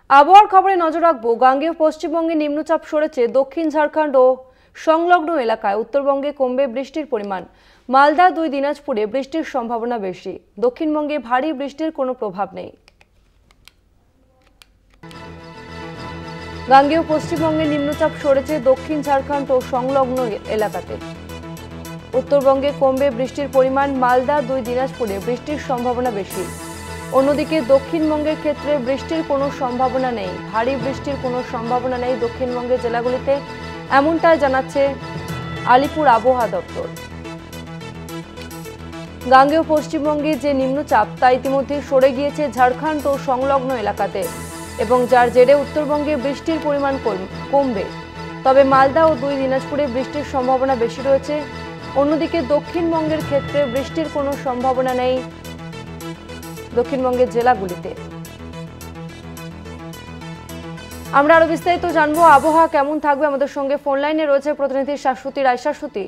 আবহাওয়ার খবরে নজর রাখবো। গাঙ্গেয় পশ্চিমবঙ্গে নিম্নচাপ সরেছে দক্ষিণ ঝাড়খণ্ড ও সংলগ্ন এলাকায়। উত্তরবঙ্গে কমবে বৃষ্টির পরিমাণ। মালদা 2 দিনাজপুরে বৃষ্টির সম্ভাবনা বেশি। দক্ষিণবঙ্গে ভারী বৃষ্টির কোনো প্রভাব নেই। গাঙ্গেয় পশ্চিমবঙ্গে নিম্নচাপ সরেছে দক্ষিণ ঝাড়খণ্ড ও সংলগ্ন এলাকাতে। উত্তরবঙ্গে কমবে বৃষ্টির পরিমাণ। মালদা 2 দিনাজপুরে বৃষ্টির সম্ভাবনা বেশি। অন্যদিকে দক্ষিণবঙ্গের ক্ষেত্রে বৃষ্টির কোনো সম্ভাবনা নেই, ভারী বৃষ্টির কোনো সম্ভাবনা নেই দক্ষিণবঙ্গের জেলাগুলিতে, এমনটাই জানাচ্ছে আলিপুর আবহাওয়া দপ্তর। গাঙ্গেয় পশ্চিমবঙ্গে যে নিম্নচাপ তা ইতিমধ্যে সরে গিয়েছে ঝাড়খণ্ড ও সংলগ্ন এলাকাতে এবং যার জেরে উত্তরবঙ্গে বৃষ্টির পরিমাণ কমবে। তবে মালদা ও 2 দিনাজপুরে বৃষ্টির সম্ভাবনা বেশি রয়েছে। অন্যদিকে দক্ষিণবঙ্গের ক্ষেত্রে বৃষ্টির কোনো সম্ভাবনা নেই দক্ষিণবঙ্গের জেলাগুলিতে। আমরা আরো বিস্তারিত জানবো আবহাওয়া কেমন থাকবে। আমাদের সঙ্গে ফোন লাইনে রয়েছে প্রতিনিধি শাশ্বতী রায়। শাশ্বতী,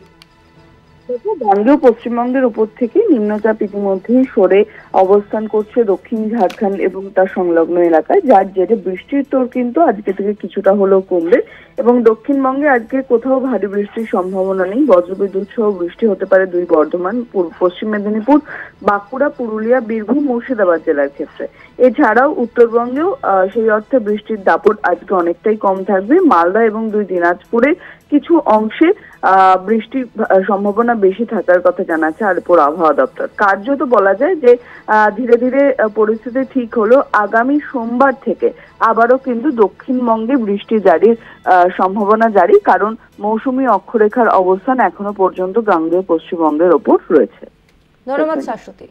গাঙ্গেয় পশ্চিমবঙ্গের উপর থেকে নিম্নচাপ ইতিমধ্যেই সরে অবস্থান করছে দক্ষিণ ঝাড়খণ্ড এবং তার সংলগ্ন এলাকায়, যার জেরে বৃষ্টির তোড় কিন্তু আজকে থেকে কিছুটা হলেও কমবে এবং দক্ষিণবঙ্গে আজকে কোথাও ভারী বৃষ্টির সম্ভাবনা নেই। বজ্রবিদ্যুৎ সহ বৃষ্টি হতে পারে বর্ধমান, পশ্চিম মেদিনীপুর, বাঁকুড়া, পুরুলিয়া, বীরভূম, মুর্শিদাবাদ জেলার ক্ষেত্রে। এছাড়াও উত্তরবঙ্গেও সেই অর্থে বৃষ্টির দাপট আজকে অনেকটাই কম থাকবে। মালদা এবং 2 দিনাজপুরে কিছু অংশে বৃষ্টির সম্ভাবনা বেশি থাকার কথা জানাচ্ছে আলিপুর আবহাওয়া দপ্তর। কার্যত বলা যায় যে ধীরে ধীরে পরিস্থিতি ঠিক হলো। আগামী সোমবার থেকে আবারও কিন্তু দক্ষিণবঙ্গে বৃষ্টি জারির সম্ভাবনা জারি, কারণ মৌসুমী অক্ষরেখার অবস্থান এখনো পর্যন্ত গাঙ্গেয় পশ্চিমবঙ্গের ওপর রয়েছে। ধন্যবাদ শাশ্বতী।